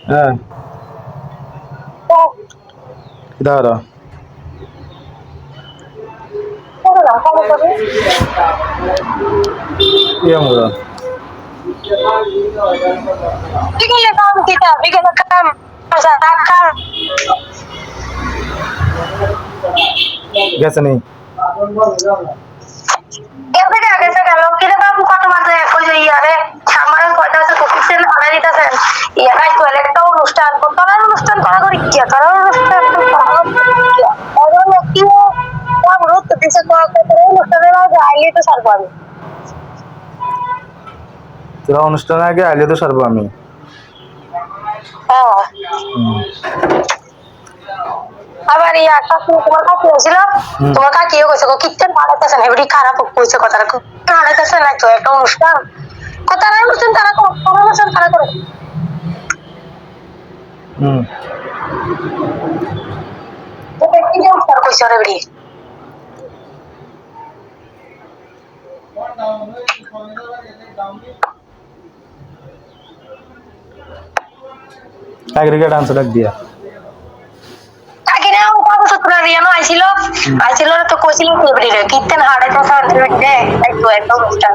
হ্যাঁ দাঁড়া কি আমরা গেছে নেই অনুষ্ঠান করা করি কি তারা অনুষ্ঠান আইলে তো সারবো আমি তোরা অনুষ্ঠানের আগে আইলে তো সারবো আমি আবার ইয়া কাকু তোমার কাকি হয়েছিল তোমার কাকিও কইছে কীর্তন হারাইতেছেন এবারে খারাপ কইছে কথাটা হারাইতেছে না তো একটা অনুষ্ঠান তারা অনুষ্ঠান তারা অনুষ্ঠান তারা করে কি অনুষ্ঠান কইছে রে এবারে এগ্রিগেট আনসার ডাক দিয়া কাকিনা কত সত্তর রিয়ানো আইছিল আইছিল তো কইছিল এবারে কীর্তন হারাইতেছে একটু একটা অনুষ্ঠান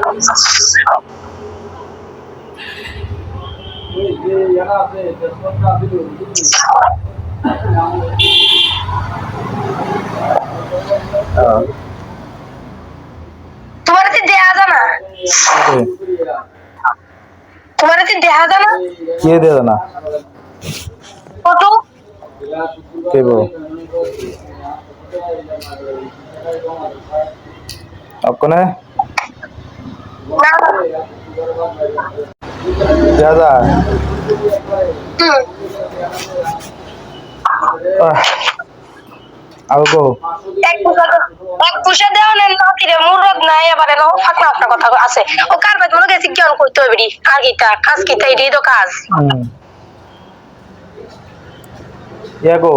তোমার দেয়া জানা তোমার দেয়া জানা কে দে না ফটো কে বো আপকনে দাদা আলগো এক পুষা দেওয়া নেন নাতিরে মুরদ নাই এবারে নো ফাঁকনা আপনার কথা আছে ও কার বাদ মনে গেছি কেন করতে হবে আর কিটা কাজ কিটা এটাই তো কাজ ইয়াগো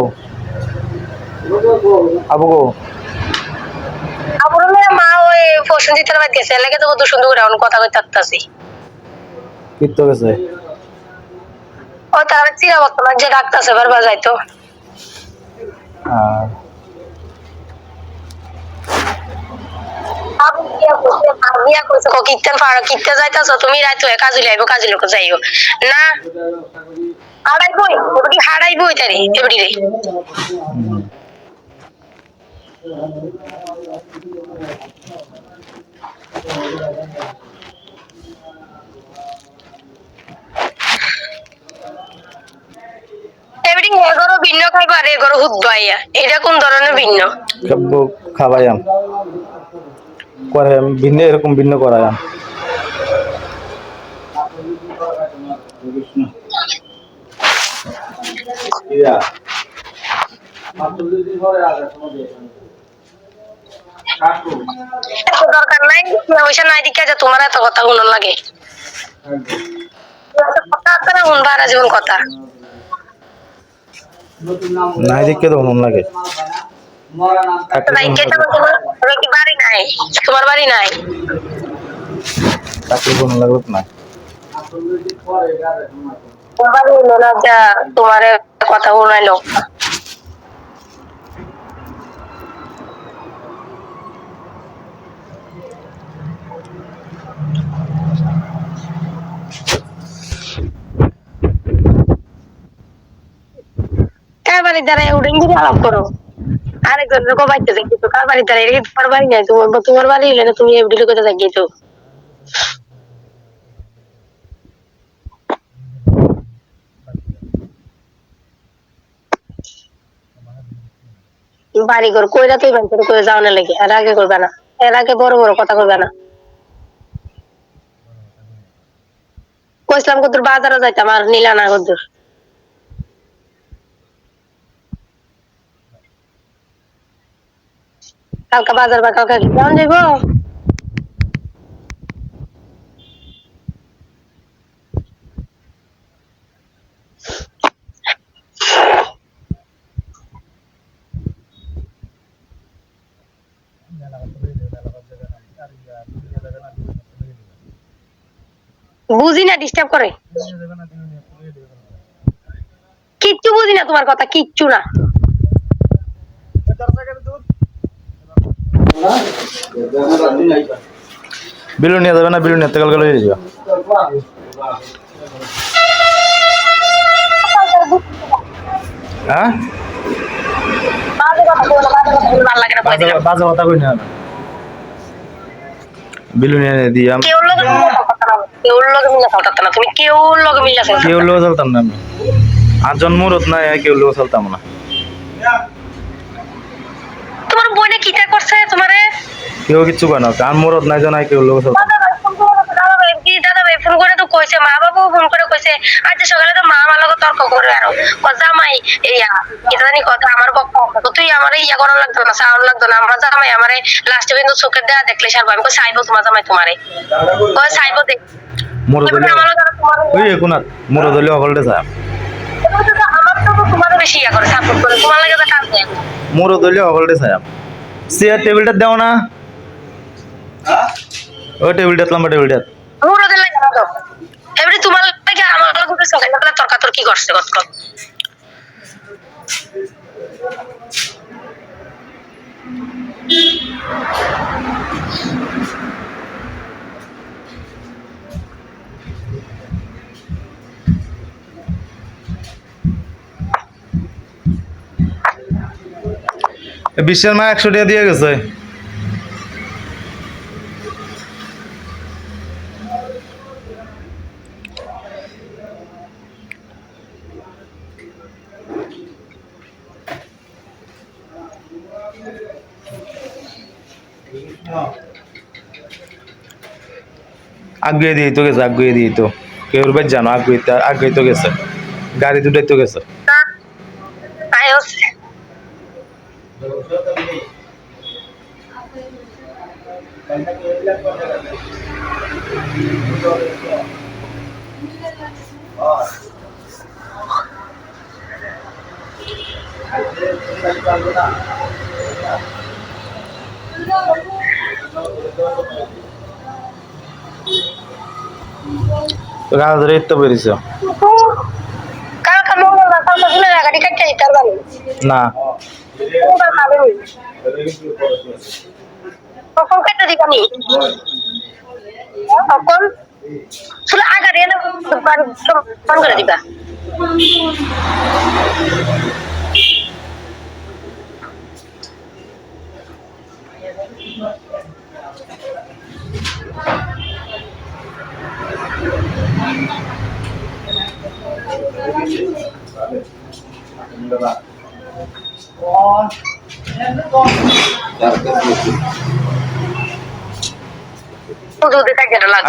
আবগো আবুর মা ওই প্রসেনজিতের বাদ গেছে লাগে তো কত সুন্দর করে এখন কথা কইতে আসতেছি কিত্তো গেছে ও তার চিরা বর্তমান যে ডাক্তার বারবার যাইতো তুমি রাইতো কাজে লাইব কাজে লোক যাইও না হারাইবই তারি এবারে রে এবারে এগারো ভিন্ন খাইবার এগারো হুদ্বাইয়া এটা কোন ধরনের ভিন্ন খাবাইয়াম করে ভিন্ন এরকম ভিন্ন করায়াম দরকার নাই পয়সা নাই দিকে যে তোমার এত কথা শুনো লাগে কথা আপনারা শুনবার জীবন কথা নাই দেখে তো মন লাগে বাড়ি নাই তোমার বাড়ি নাই চাকরি কোনো লাগলো না বাড়ি হইলো না যা তোমার কথা শুনাইলো বাড়ি দ্বারা উঠেন যদি আলাপ করো আরেকজন লোক বাড়িতে দেখি তো কার বাড়ি দ্বারা তোমার বাড়ি নাই তোমার বাড়ি হইলে না তুমি এফডি লোকে দেখি তো বাড়ি ঘর কইরা তুই বাড়ি করে যাও না লাগে এর আগে করবে না এর আগে বড় বড় কথা করবে না কইসলাম কত বাজারে যাইতাম আর নিলা না কদ্দুর কালকে বাজার বা কালকে কেমন যাইবো বুঝি না ডিস্টার্ব করে কিচ্ছু বুঝি না তোমার কথা, কিচ্ছু না। বিলু নিয়ে যাবে না, বিলু নিয়ে কালকে লয়ে যাবে। হ্যাঁ বাজে কথা বলো, বাজে কথা বলো, ভালো লাগে না, বলে দিলাম। বাজে কথা কই না বিলু নিয়ে দিয়াম। কেউ লগে মিলে কথা না, কেউ লগে মিলে কথা না, তুমি কেউ লগে মিলে কথা। কেউ লোক চলতাম না আমি, আর জন্মরত নাই কেউ লোক চলতাম না। তোমার বোনে কিটা করছে তোমারে? কেউ কিচ্ছু কয় না, কার মরত নাই জানাই কেউ লোক চলতাম। দাদা ভাই ফোন করে তো কইছে, মা বাবু ফোন করে কইছে, আজ সকালে তো মা আমার লগে তর্ক করে আরো জামাই ইয়া এটা জানি কথা আমার পক্ষ, তুই আমারে ইয়া করার লাগতো না, সাউন্ড লাগতো না, আমার জামাই আমারে লাস্টে কিন্তু চোখের দেয়া দেখলে সারবো। আমি কই চাইবো তোমার জামাই তোমারে, কই চাইবো দেখ মরদ হলে ওই কোনাত মরদ হলে অকলটে যায়। আমার তো তোমারও বেশি ইয়া করে সাপোর্ট করে, তোমার লাগে তো কাজ দেয়। মরদ হলে অকলটে যায়। চেয়ার টেবিলটা দাও না, ওই টেবিলটা লম্বা টেবিলটা মুরদের লাগে না তো এবারে তোমার লাগে আমার লাগে উঠে সকালে তর্কাতর্কি করছে কত। বিশ্বের মা 100 টাকা দিয়ে গেছে। আগে দিয়ে তো গেছে, আগে দিয়ে তো কেউ ভাই জানো আগে তো গেছে, গাড়ি দুটাই তো গেছে। আয়স গাছ ধরে তো বেরিয়েছে কালকে মঙ্গলবার, কালকে দিনে গাড়ি কাটতে যেতে পারবো না, কখন কেটে দিবানি, কখন শুধু আগাড়ি এনে ফোন করে দিবা।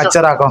আচ্ছা রাখো।